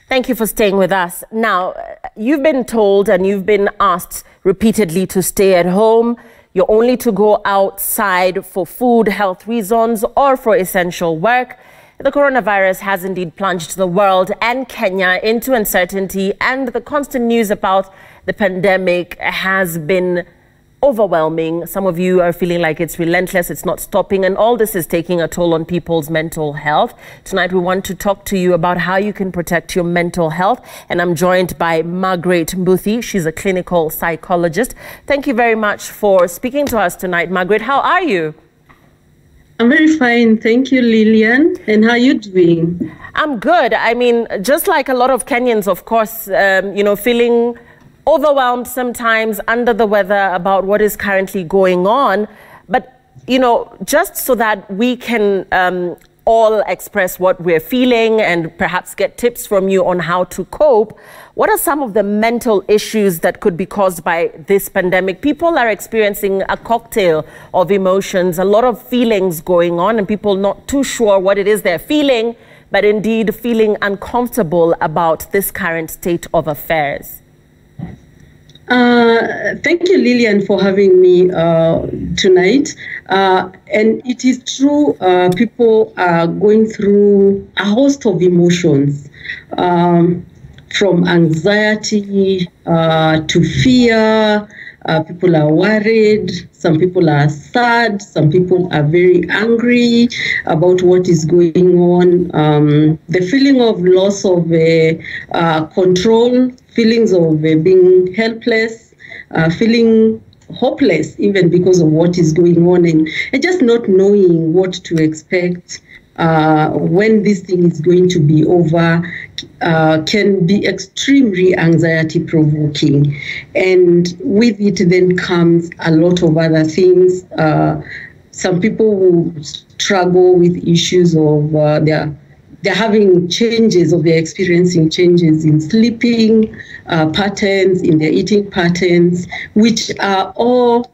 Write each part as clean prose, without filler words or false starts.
Thank you for staying with us. Now, you've been told and you've been asked repeatedly to stay at home. You're only to go outside for food, health reasons, or for essential work. The coronavirus has indeed plunged the world and Kenya into uncertainty, and the constant news about the pandemic has been overwhelming. Some of you are feeling like it's relentless, it's not stopping, and all this is taking a toll on people's mental health. Tonight we want to talk to you about how you can protect your mental health, and I'm joined by Margaret Mbuthi. She's a clinical psychologist. Thank you very much for speaking to us tonight. Margaret, how are you? I'm very fine. Thank you, Lillian. And how are you doing? I'm good. I mean, just like a lot of Kenyans, of course, feeling overwhelmed sometimes, under the weather about what is currently going on. But, just so that we can all express what we're feeling and perhaps get tips from you on how to cope, what are some of the mental issues that could be caused by this pandemic? People are experiencing a cocktail of emotions, a lot of feelings going on, and people not too sure what it is they're feeling, but indeed feeling uncomfortable about this current state of affairs. Thank you, Lillian, for having me tonight. And it is true, people are going through a host of emotions, from anxiety to fear. People are worried, some people are sad, some people are very angry about what is going on. The feeling of loss of control, feelings of being helpless, feeling hopeless even because of what is going on, and just not knowing what to expect when this thing is going to be over, can be extremely anxiety provoking. And with it then comes a lot of other things. Some people will struggle with issues of they're having changes, or they're experiencing changes in sleeping patterns, in their eating patterns, which are all,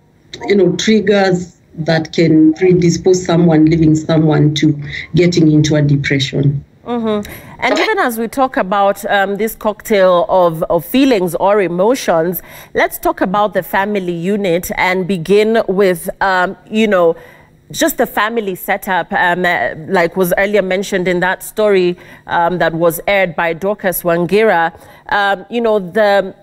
triggers that can predispose leaving someone to getting into a depression. Mm-hmm. And even as we talk about this cocktail of feelings or emotions, let's talk about the family unit and begin with, just the family setup, like was earlier mentioned in that story that was aired by Dorcas Wangira. The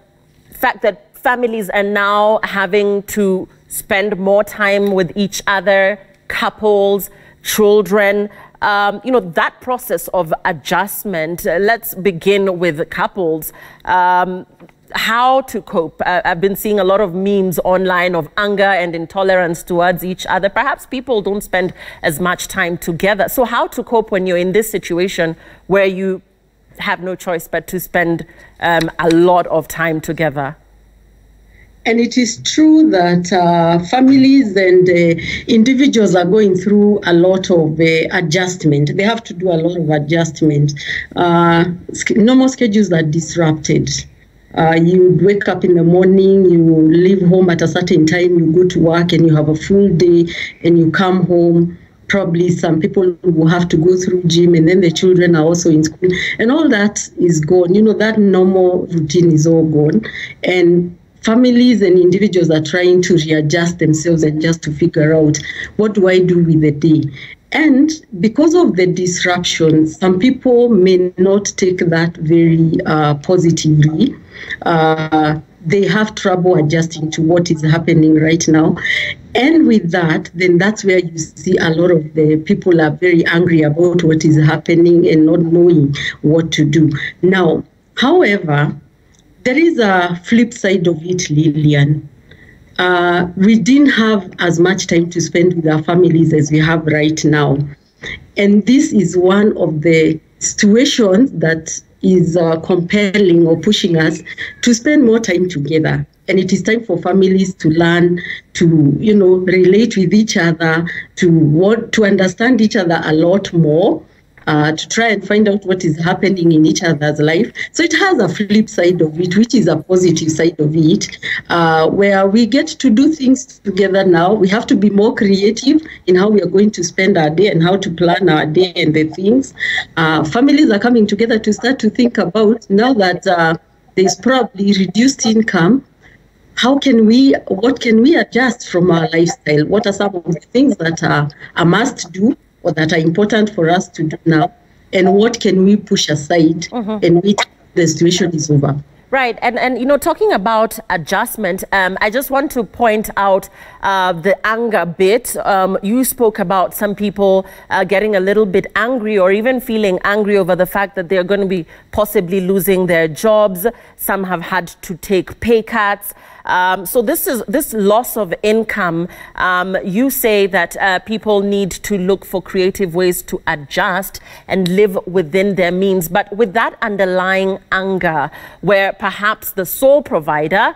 fact that families are now having to spend more time with each other, couples, children, that process of adjustment. Let's begin with couples. How to cope. I've been seeing a lot of memes online of anger and intolerance towards each other. Perhaps people don't spend as much time together. So how to cope when you're in this situation where you have no choice but to spend a lot of time together? And it is true that families and individuals are going through a lot of adjustment. They have to do a lot of adjustment. Normal schedules are disrupted. You wake up in the morning, you leave home at a certain time, you go to work and you have a full day, and you come home. Probably some people will have to go through gym, and then the children are also in school, and all that is gone. That normal routine is all gone. And families and individuals are trying to readjust themselves and just to figure out, what do I do with the day? And because of the disruption, some people may not take that very positively. They have trouble adjusting to what is happening right now. And with that, then that's where you see a lot of the people are very angry about what is happening and not knowing what to do. Now, however, there is a flip side of it, Lillian. We didn't have as much time to spend with our families as we have right now. And this is one of the situations that is compelling or pushing us to spend more time together. And it is time for families to learn to, relate with each other, to understand each other a lot more, to try and find out what is happening in each other's life. So it has a flip side of it, which is a positive side of it, where we get to do things together now. We have to be more creative in how we are going to spend our day and how to plan our day and the things. Families are coming together to start to think about, now that there's probably reduced income, what can we adjust from our lifestyle? What are some of the things that are a must do or that are important for us to do now? And what can we push aside and wait till the situation is over? Right. And you know, talking about adjustment, I just want to point out the anger bit. You spoke about some people getting a little bit angry or even feeling angry over the fact that they're going to be possibly losing their jobs. Some have had to take pay cuts. So this loss of income, you say that people need to look for creative ways to adjust and live within their means. But with that underlying anger, where perhaps the sole provider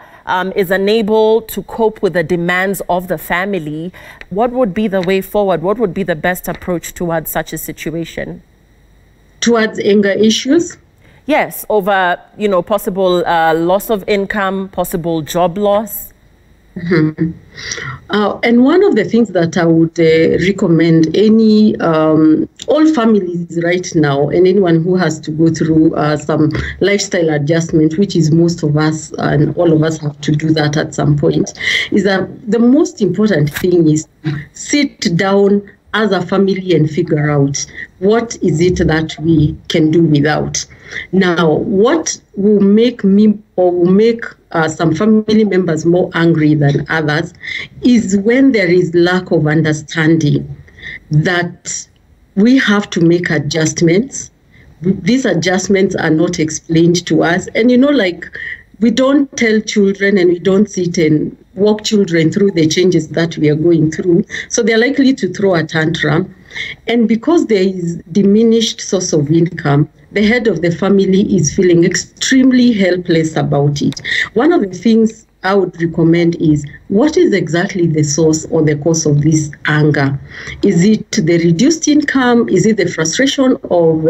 is unable to cope with the demands of the family, what would be the way forward? What would be the best approach towards such a situation? Towards anger issues? Yes, over, you know, possible loss of income, possible job loss. And one of the things that I would recommend all families right now, and anyone who has to go through some lifestyle adjustment, which is most of us and all of us have to do that at some point, is that the most important thing is to sit down as a family and figure out what is it that we can do without. Now, what will make me or will make some family members more angry than others is when there is lack of understanding that we have to make adjustments. These adjustments are not explained to us. And, you know, like, we don't tell children and we don't sit and walk children through the changes that we are going through. So they're likely to throw a tantrum. And because there is diminished source of income, the head of the family is feeling extremely helpless about it. One of the things I would recommend is, what is exactly the source or the cause of this anger? Is it the reduced income? Is it the frustration of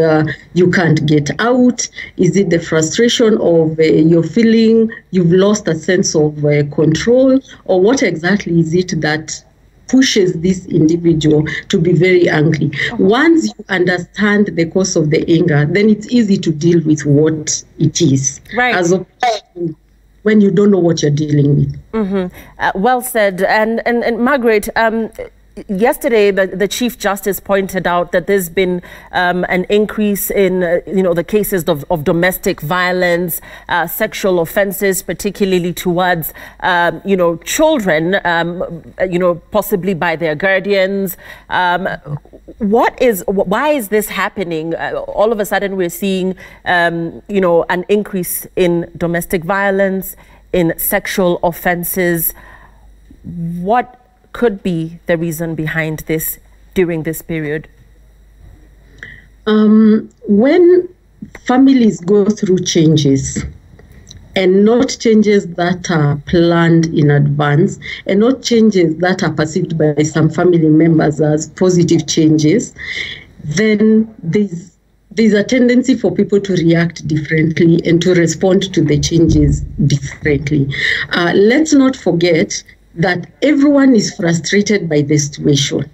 you can't get out? Is it the frustration of you're feeling you've lost a sense of control? Or what exactly is it that pushes this individual to be very angry? Once you understand the cause of the anger, then it's easy to deal with what it is. Right. As opposed to when you don't know what you're dealing with. Well said. And Margaret, yesterday the Chief Justice pointed out that there's been an increase in the cases of domestic violence, sexual offences, particularly towards children, possibly by their guardians. Why is this happening? All of a sudden we're seeing an increase in domestic violence, in sexual offences. What could be the reason behind this during this period? When families go through changes, and not changes that are planned in advance, and not changes that are perceived by some family members as positive changes, then there's a tendency for people to react differently and to respond to the changes differently. Let's not forget that everyone is frustrated by the situation.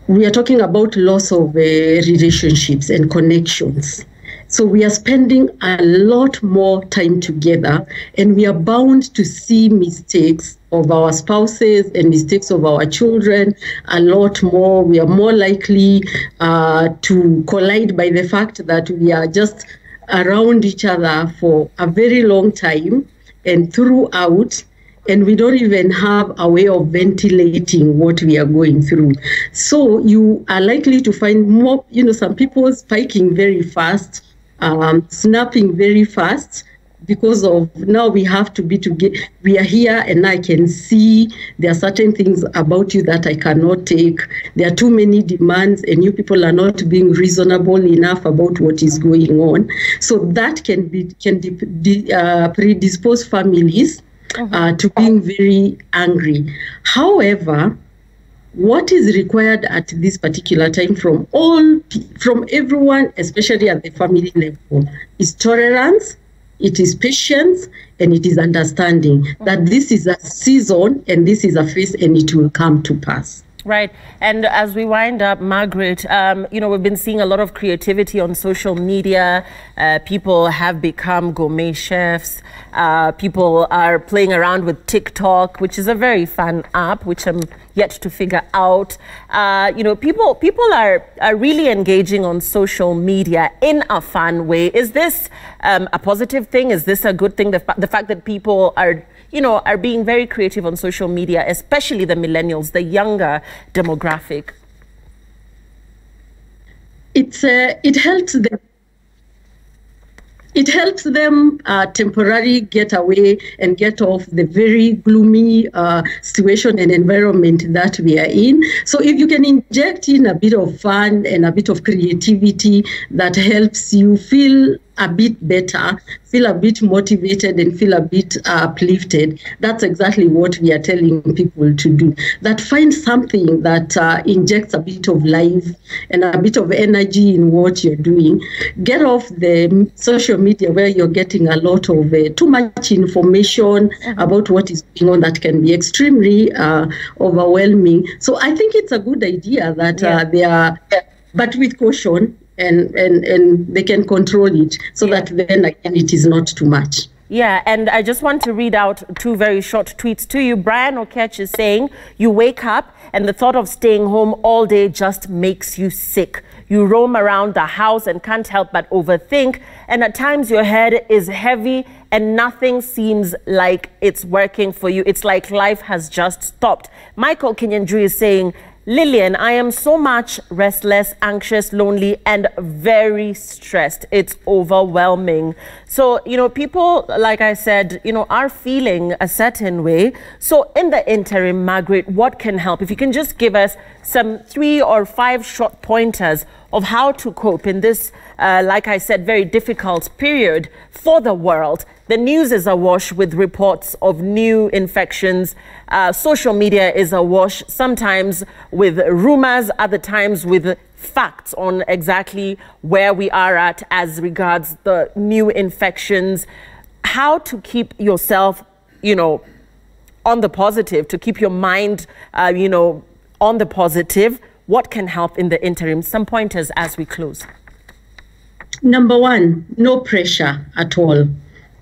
We are talking about loss of relationships and connections. So we are spending a lot more time together, and we are bound to see mistakes of our spouses and mistakes of our children a lot more. We are more likely to collide by the fact that we are just around each other for a very long time and throughout, and we don't even have a way of ventilating what we are going through. So you are likely to find more, some people spiking very fast, snapping very fast, because of now we have to be together. We are here and I can see there are certain things about you that I cannot take. There are too many demands and you people are not being reasonable enough about what is going on. So that can predispose families to being very angry. However, what is required at this particular time from everyone, especially at the family level, is tolerance, it is patience, and it is understanding that this is a season and this is a phase and it will come to pass. Right. And as we wind up, Margaret, we've been seeing a lot of creativity on social media. People have become gourmet chefs. People are playing around with TikTok, which is a very fun app, which I'm yet to figure out. People are really engaging on social media in a fun way. Is this a positive thing? Is this a good thing? The fact that people are being very creative on social media, especially the millennials, the younger demographic? It helps them. It helps them temporarily get away and get off the very gloomy situation and environment that we are in. So if you can inject in a bit of fun and a bit of creativity that helps you feel a bit better, feel a bit motivated, and feel a bit uplifted, that's exactly what we are telling people to do. That find something that injects a bit of life and a bit of energy in what you're doing. Get off the social media where you're getting a lot of too much information about what is going on that can be extremely overwhelming. So I think it's a good idea that they are, but with caution, and they can control it so that then again it is not too much. Yeah, and I just want to read out two very short tweets to you. Brian Okech is saying, you wake up and the thought of staying home all day just makes you sick. You roam around the house and can't help but overthink, and at times your head is heavy and nothing seems like it's working for you. It's like life has just stopped. Michael Kinyanjui is saying, Lillian, I am so much restless, anxious, lonely, and very stressed. It's overwhelming. So, people, like I said, are feeling a certain way. So in the interim, Margaret, what can help? If you can just give us some 3 or 5 short pointers of how to cope in this, like I said, very difficult period for the world. The news is awash with reports of new infections. Social media is awash, sometimes with rumors, other times with facts on exactly where we are at as regards the new infections. How to keep yourself, on the positive, to keep your mind, on the positive. What can help in the interim? Some pointers as we close. Number 1, no pressure at all.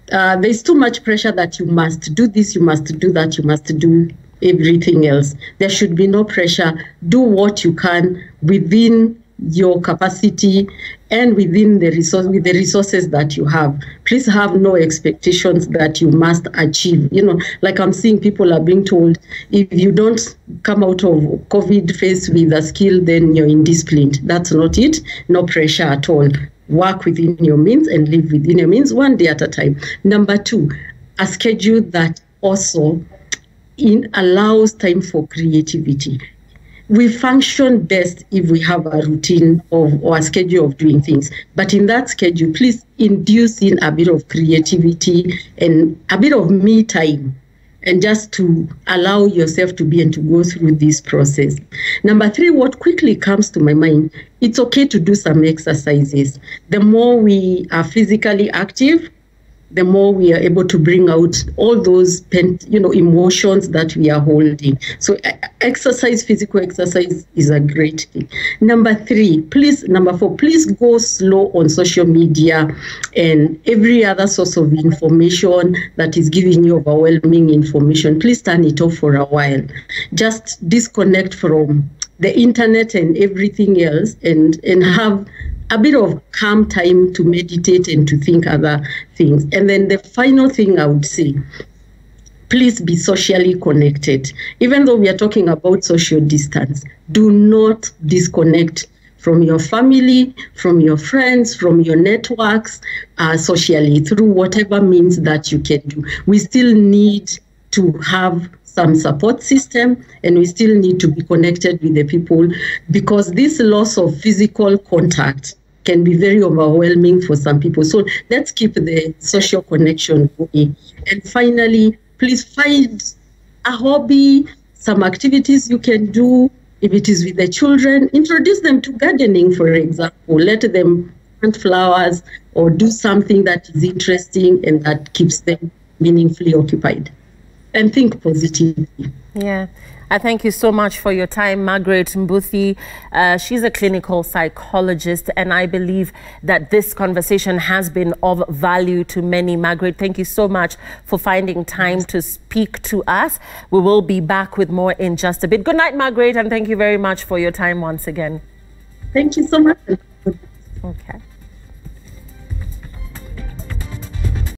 There's too much pressure that you must do this, you must do that, you must do everything else. There should be no pressure. Do what you can within your capacity and within the resources that you have. Please have no expectations that you must achieve. Like I'm seeing people are being told, if you don't come out of COVID phase with a skill, then you're indisciplined. That's not it. No pressure at all. Work within your means and live within your means, one day at a time. Number 2, a schedule that also allows time for creativity. We function best if we have a routine or a schedule of doing things. But in that schedule, please induce in a bit of creativity and a bit of me time, and just to allow yourself to be and to go through this process. Number 3, what quickly comes to my mind, it's okay to do some exercises. The more we are physically active, the more we are able to bring out all those emotions that we are holding. So physical exercise is a great thing. Number 4, please go slow on social media and every other source of information that is giving you overwhelming information. Please turn it off for a while. Just disconnect from the internet and everything else and have a bit of calm time to meditate and to think other things. And then the final thing I would say, please be socially connected. Even though we are talking about social distance, do not disconnect from your family, from your friends, from your networks, socially, through whatever means that you can do. We still need to have some support system, and we still need to be connected with the people, because this loss of physical contact can be very overwhelming for some people. So let's keep the social connection going. And finally, please find a hobby, some activities you can do If it is with the children, introduce them to gardening, for example. Let them plant flowers or do something that is interesting and that keeps them meaningfully occupied. And think positively. Yeah. I thank you so much for your time, Margaret Mbuthi. She's a clinical psychologist, and I believe that this conversation has been of value to many. Margaret, thank you so much for finding time to speak to us. We will be back with more in just a bit. Good night, Margaret, and thank you very much for your time once again. Thank you so much. Okay.